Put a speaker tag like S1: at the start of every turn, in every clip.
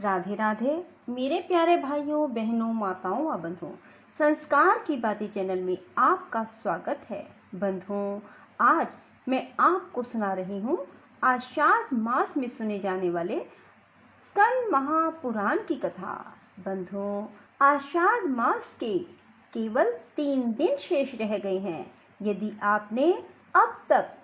S1: राधे राधे मेरे प्यारे भाइयों बहनों माताओं व बंधुओं, संस्कार की बातें चैनल में आपका स्वागत है। बंधुओं, आज मैं आपको सुना रही हूँ आषाढ़ मास में सुने जाने वाले स्कंद महापुराण की कथा। बंधुओं, आषाढ़ मास के केवल 3 दिन शेष रह गए हैं। यदि आपने अब तक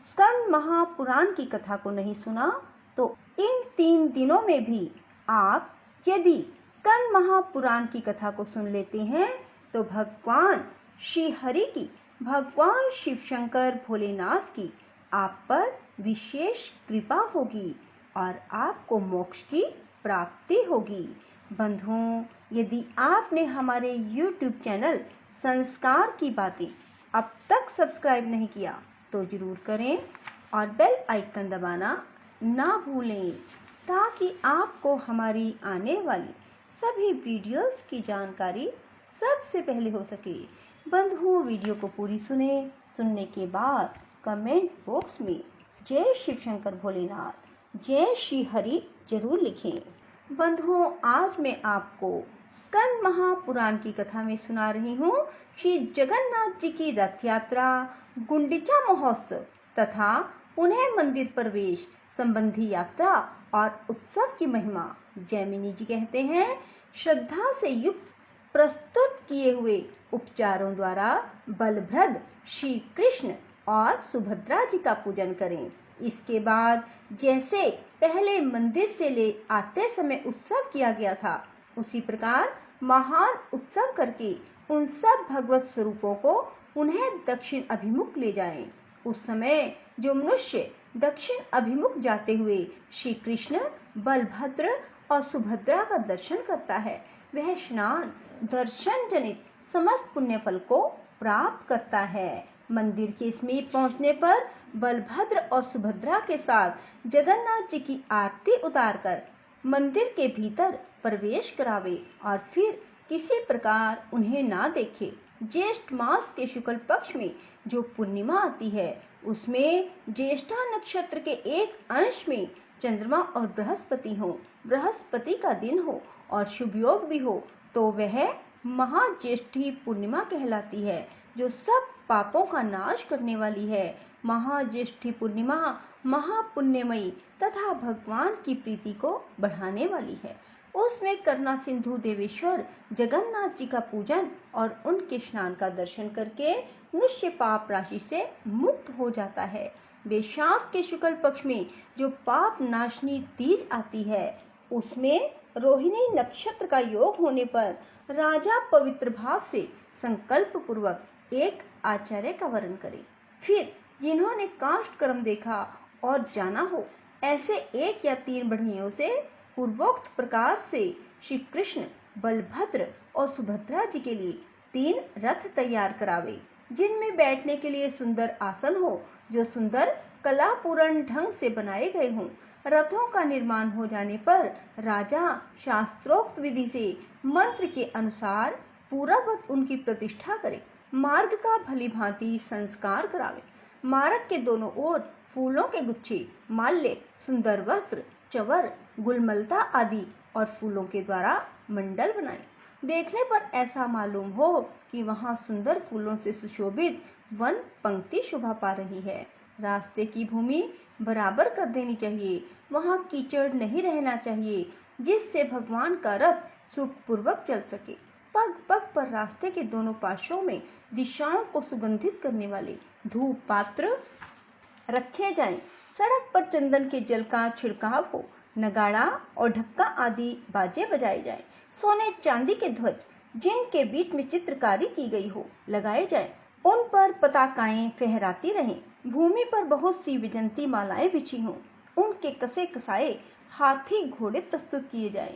S1: स्कंद महापुराण की कथा को नहीं सुना तो इन 3 दिनों में भी आप यदि स्कंद महापुराण की कथा को सुन लेते हैं तो भगवान श्री हरि की, भगवान शिव शंकर भोलेनाथ की आप पर विशेष कृपा होगी और आपको मोक्ष की प्राप्ति होगी। बंधुओं, यदि आपने हमारे YouTube चैनल संस्कार की बातें अब तक सब्सक्राइब नहीं किया तो जरूर करें और बेल आइकन दबाना ना भूलें ताकि आपको हमारी आने वाली सभी वीडियोस की जानकारी सबसे पहले हो सके। बंधुओं, वीडियो को पूरी सुनने के बाद कमेंट बॉक्स में जय शिव शंकर भोलेनाथ, जय श्री हरि जरूर लिखें। बंधुओं, आज मैं आपको स्कंद महापुराण की कथा में सुना रही हूँ श्री जगन्नाथ जी की रथ यात्रा, गुंडिचा महोत्सव तथा उन्हें मंदिर प्रवेश संबंधी यात्रा और उत्सव की महिमा। जैमिनी जी कहते हैं, श्रद्धा से युक्त प्रस्तुत किए हुए उपचारों द्वारा बलभद्र, श्री कृष्ण और सुभद्रा जी का पूजन करें। इसके बाद जैसे पहले मंदिर से ले आते समय उत्सव किया गया था, उसी प्रकार महान उत्सव करके उन सब भगवत स्वरूपों को उन्हें दक्षिण अभिमुख ले जाएं। उस समय जो मनुष्य दक्षिण अभिमुख जाते हुए श्री कृष्ण, बलभद्र और सुभद्रा का दर्शन करता है, वह स्नान दर्शन जनित समस्त पुण्य फल को प्राप्त करता है। मंदिर के समीप पहुंचने पर बलभद्र और सुभद्रा के साथ जगन्नाथ जी की आरती उतारकर मंदिर के भीतर प्रवेश करावे और फिर किसी प्रकार उन्हें ना देखे। ज्येष्ठ मास के शुक्ल पक्ष में जो पूर्णिमा आती है, उसमें ज्येष्ठा नक्षत्र के एक अंश में चंद्रमा और बृहस्पति हो, बृहस्पति का दिन हो और शुभ योग भी हो, तो वह महाज्येष्ठी पूर्णिमा कहलाती है, जो सब पापों का नाश करने वाली है। महाज्येष्ठी पूर्णिमा महापुण्यमयी तथा भगवान की प्रीति को बढ़ाने वाली है। उसमें करना सिंधु देवेश्वर जगन्नाथ जी का पूजन और उनके स्नान का दर्शन करके मनुष्य पाप राशि से मुक्त हो जाता है। वैशाख के शुक्ल पक्ष में जो पाप नाशनी तीज आती है, उसमें रोहिणी नक्षत्र का योग होने पर राजा पवित्र भाव से संकल्प पूर्वक एक आचार्य का वर्ण करे। फिर जिन्होंने काष्ठ कर्म देखा और जाना हो, ऐसे 1 या 3 बढ़ियों से पूर्वोक्त प्रकार से श्री कृष्ण, बलभद्र और सुभद्रा जी के लिए 3 रथ तैयार करावे, जिनमें बैठने के लिए सुंदर आसन हो, जो सुंदर कलापूर्ण ढंग से बनाए गए हों। रथों का निर्माण हो जाने पर राजा शास्त्रोक्त विधि से मंत्र के अनुसार पूर्ववत उनकी प्रतिष्ठा करे, मार्ग का भली भांति संस्कार करावे। मार्ग के दोनों ओर फूलों के गुच्छे, माल्य, सुंदर वस्त्र, चवर, गुलमलता आदि और फूलों के द्वारा मंडल बनाए। देखने पर ऐसा मालूम हो कि वहां सुंदर फूलों से सुशोभित वन पंक्ति शोभा पा रही है। रास्ते की भूमि बराबर कर देनी चाहिए, वहां कीचड़ नहीं रहना चाहिए, जिससे भगवान का रथ सुखपूर्वक चल सके। पग पग पर रास्ते के दोनों पार्श्वों में दिशाओं को सुगंधित करने वाले धूप पात्र रखे जाएं। सड़क पर चंदन के जल का छिड़काव हो, नगाड़ा और ढक्का आदि बाजे बजाए जाएं। सोने चांदी के ध्वज जिनके बीच में चित्रकारी की गई हो लगाए जाएं। उन पर पताकाएं फहराती रहें। भूमि पर बहुत सी विजंती मालाएं बिछी हों। उनके कसे कसाए हाथी घोड़े प्रस्तुत किए जाएं,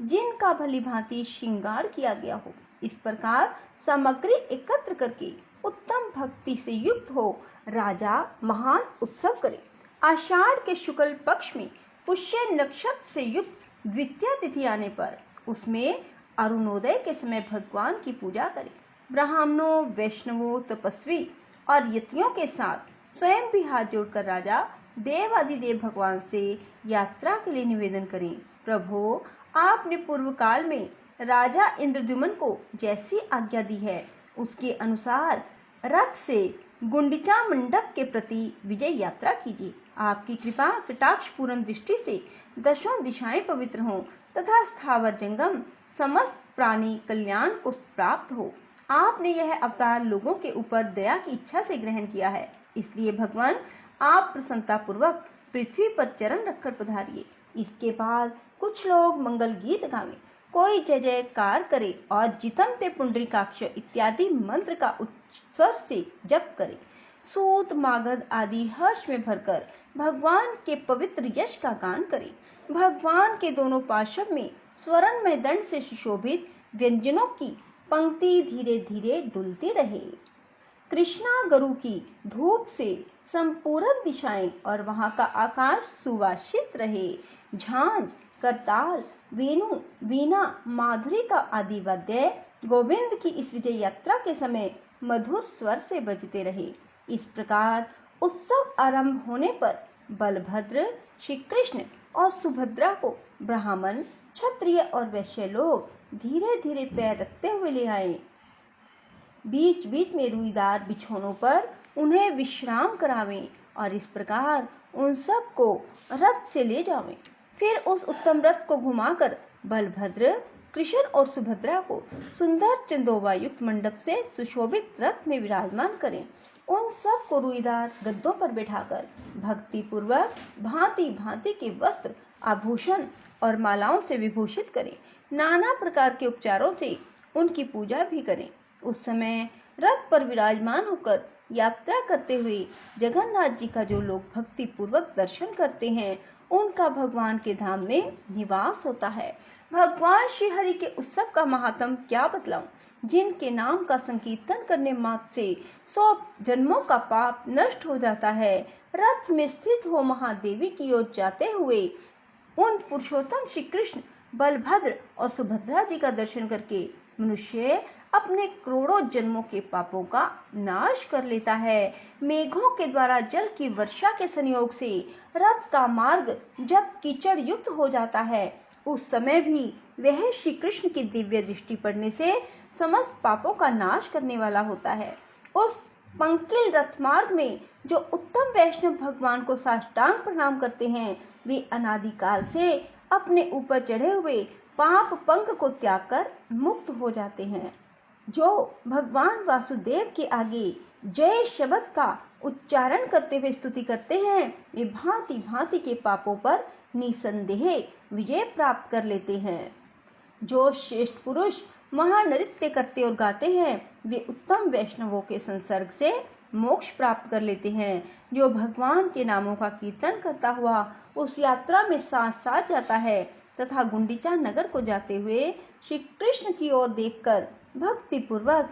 S1: जिनका भली भांति श्रृंगार किया गया हो। इस प्रकार सामग्री एकत्र करके उत्तम भक्ति से युक्त हो राजा महान उत्सव करे। आषाढ़ के शुक्ल पक्ष में पुष्य नक्षत्र से युक्त द्वितीय तिथि आने पर उसमें अरुणोदय के समय भगवान की पूजा करें। ब्राह्मणों, वैष्णवों, तपस्वी और यतियों के साथ स्वयं भी हाथ जोड़कर राजा देवादिदेव भगवान से यात्रा के लिए निवेदन करें। प्रभु, आपने पूर्व काल में राजा इंद्रद्युम्न को जैसी आज्ञा दी है उसके अनुसार रथ से गुंडिचा मंडप के प्रति विजय यात्रा कीजिए। आपकी कृपा कटाक्ष पूर्ण दृष्टि से दशों दिशाएं पवित्र हों तथा स्थावर जंगम समस्त प्राणी कल्याण को प्राप्त हो। आपने यह अवतार लोगों के ऊपर दया की इच्छा से ग्रहण किया है, इसलिए भगवान आप प्रसन्नता पूर्वक पृथ्वी पर चरण रखकर पधारिए। इसके बाद कुछ लोग मंगल गीत गावें, कोई जय जयकार करे और जितम ते पुंडरीकाक्ष इत्यादि मंत्र का उच्च स्वर से जप करे। सूत मागध आदि हर्ष में भरकर भगवान के पवित्र यश का गान करे। भगवान के दोनों पार्श्व में स्वर्ण में दंड से सुशोभित व्यंजनों की पंक्ति धीरे धीरे डुलती रहे। कृष्णा गरु की धूप से संपूर्ण दिशाएं और वहां का आकाश सुवासित रहे। झांझ, करताल, वेणु, वीणा, माधुरी का आदि वाद्य गोविंद की इस विजय यात्रा के समय मधुर स्वर से बजते रहे। इस प्रकार उत्सव आरंभ होने पर बलभद्र, श्री कृष्ण और सुभद्रा को ब्राह्मण, क्षत्रिय और वैश्य लोग धीरे धीरे पैर रखते हुए ले आए। बीच बीच में रुईदार बिछौनों पर उन्हें विश्राम करावें और इस प्रकार उन सब को रथ से ले जावें। फिर उस उत्तम रथ को घुमाकर बलभद्र, कृष्ण और सुभद्रा को सुंदर चंदोवा युक्त मंडप से सुशोभित रथ में विराजमान करें। उन सब को रुईदार गद्दों पर बैठाकर भक्ति पूर्वक भांति भांति के वस्त्र, आभूषण और मालाओं से विभूषित करें। नाना प्रकार के उपचारों से उनकी पूजा भी करें। उस समय रथ पर विराजमान होकर यात्रा करते हुए जगन्नाथ जी का जो लोग भक्ति पूर्वक दर्शन करते हैं उनका भगवान के धाम में निवास होता है। भगवान श्री हरि के उत्सव का महात्म क्या बतलाऊं, जिनके नाम का संकीर्तन करने मात्र से 100 जन्मों का पाप नष्ट हो जाता है। रथ में स्थित हो महादेवी की ओर जाते हुए उन पुरुषोत्तम श्री कृष्ण, बलभद्र और सुभद्रा जी का दर्शन करके मनुष्य अपने करोड़ों जन्मों के पापों का नाश कर लेता है। मेघों के द्वारा जल की वर्षा के संयोग से रथ का मार्ग जब कीचड़ युक्त हो जाता है उस समय भी वह श्री कृष्ण की दिव्य दृष्टि पड़ने से समस्त पापों का नाश करने वाला होता है। उस पंकिल रथ मार्ग में जो उत्तम वैष्णव भगवान को साष्टांग प्रणाम करते हैं वे अनादिकाल से अपने ऊपर चढ़े हुए पाप पंख को त्याग कर मुक्त हो जाते हैं। जो भगवान वासुदेव के आगे जय शब्द का उच्चारण करते हुए स्तुति करते हैं वे भांति भांति के पापों पर निसंदेह विजय प्राप्त कर लेते हैं। जो श्रेष्ठ पुरुष महानृत्य करते और गाते हैं वे उत्तम वैष्णवों के संसर्ग से मोक्ष प्राप्त कर लेते हैं। जो भगवान के नामों का कीर्तन करता हुआ उस यात्रा में साथ साथ जाता है तथा गुंडीचा नगर को जाते हुए श्री कृष्ण की ओर देखकर भक्ति पूर्वक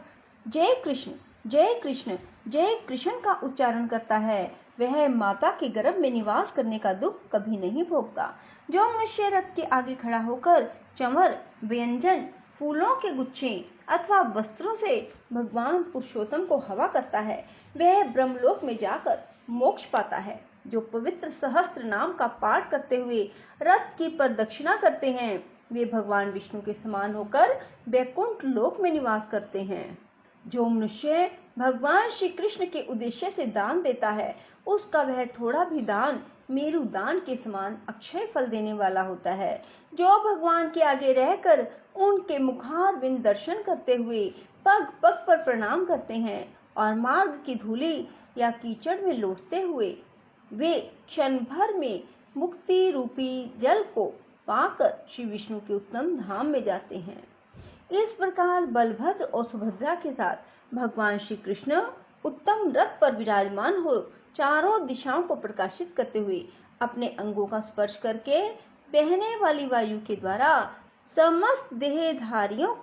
S1: जय कृष्ण जय कृष्ण जय कृष्ण का उच्चारण करता है वह माता के गर्भ में निवास करने का दुख कभी नहीं भोगता। जो मनुष्य रथ के आगे खड़ा होकर चंवर, व्यंजन, फूलों के गुच्छे अथवा वस्त्रों से भगवान पुरुषोत्तम को हवा करता है वह ब्रह्मलोक में जाकर मोक्ष पाता है। जो पवित्र सहस्त्र नाम का पाठ करते हुए रथ की प्रदक्षिणा करते हैं वे भगवान विष्णु के समान होकर वैकुंठ लोक में निवास करते हैं। जो मनुष्य भगवान श्री कृष्ण के उद्देश्य से दान देता है उसका वह थोड़ा भी दान मेरु दान के समान अक्षय फल देने वाला होता है। जो भगवान के आगे रहकर उनके मुखारविंद दर्शन करते हुए पग पग पर प्रणाम करते हैं और मार्ग की धूली या कीचड़ में लौटते हुए वे क्षण भर में मुक्ति रूपी जल को पाकर श्री विष्णु के उत्तम धाम में जाते हैं। इस प्रकार बलभद्र और सुभद्रा के साथ भगवान श्री कृष्ण उत्तम रथ पर विराजमान हो चारों दिशाओं को प्रकाशित करते हुए अपने अंगों का स्पर्श करके बहने वाली वायु के द्वारा समस्त देहधारियों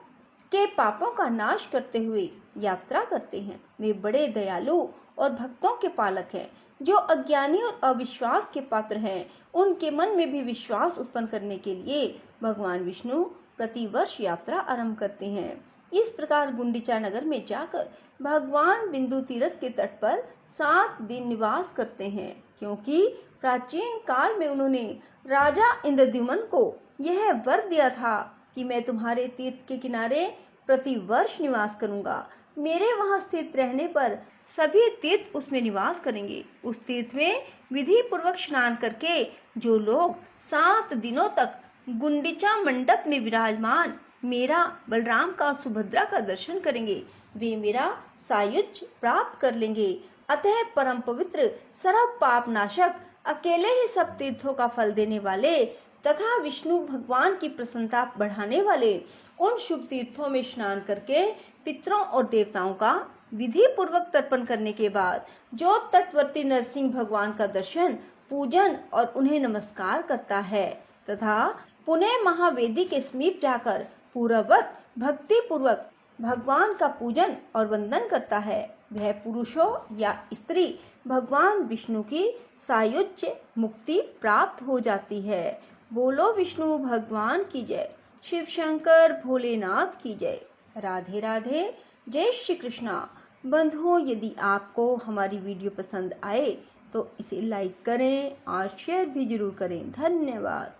S1: के पापों का नाश करते हुए यात्रा करते हैं। वे बड़े दयालु और भक्तों के पालक हैं। जो अज्ञानी और अविश्वास के पात्र हैं उनके मन में भी विश्वास उत्पन्न करने के लिए भगवान विष्णु प्रतिवर्ष यात्रा आरंभ करते हैं। इस प्रकार गुंडीचा नगर में जाकर भगवान बिंदु तीर्थ के तट पर 7 दिन निवास करते हैं, क्योंकि प्राचीन काल में उन्होंने राजा इंद्रद्युम्न को यह वर दिया था कि मैं तुम्हारे तीर्थ के किनारे प्रतिवर्ष निवास करूंगा। मेरे वहां स्थित रहने पर सभी तीर्थ उसमें निवास करेंगे। उस तीर्थ में विधि पूर्वक स्नान करके जो लोग 7 दिनों तक गुंडिचा मंडप में विराजमान मेरा, बलराम का और सुभद्रा का दर्शन करेंगे, वे मेरा सायुज्य प्राप्त कर लेंगे। अतः परम पवित्र, सर्व पाप नाशक, अकेले ही सब तीर्थों का फल देने वाले तथा विष्णु भगवान की प्रसन्नता बढ़ाने वाले उन शुभ तीर्थों में स्नान करके पितरों और देवताओं का विधि पूर्वक तर्पण करने के बाद जो तटवर्ती नरसिंह भगवान का दर्शन, पूजन और उन्हें नमस्कार करता है तथा पुनः महावेदी के समीप जाकर पूर्ववत भक्ति पूर्वक भगवान का पूजन और वंदन करता है, वह पुरुष हो या स्त्री भगवान विष्णु की सायुज्य मुक्ति प्राप्त हो जाती है। बोलो विष्णु भगवान की जय। शिव शंकर भोलेनाथ की जय। राधे राधे। जय श्री कृष्णा। बंधुओं, यदि आपको हमारी वीडियो पसंद आए तो इसे लाइक करें और शेयर भी जरूर करें। धन्यवाद।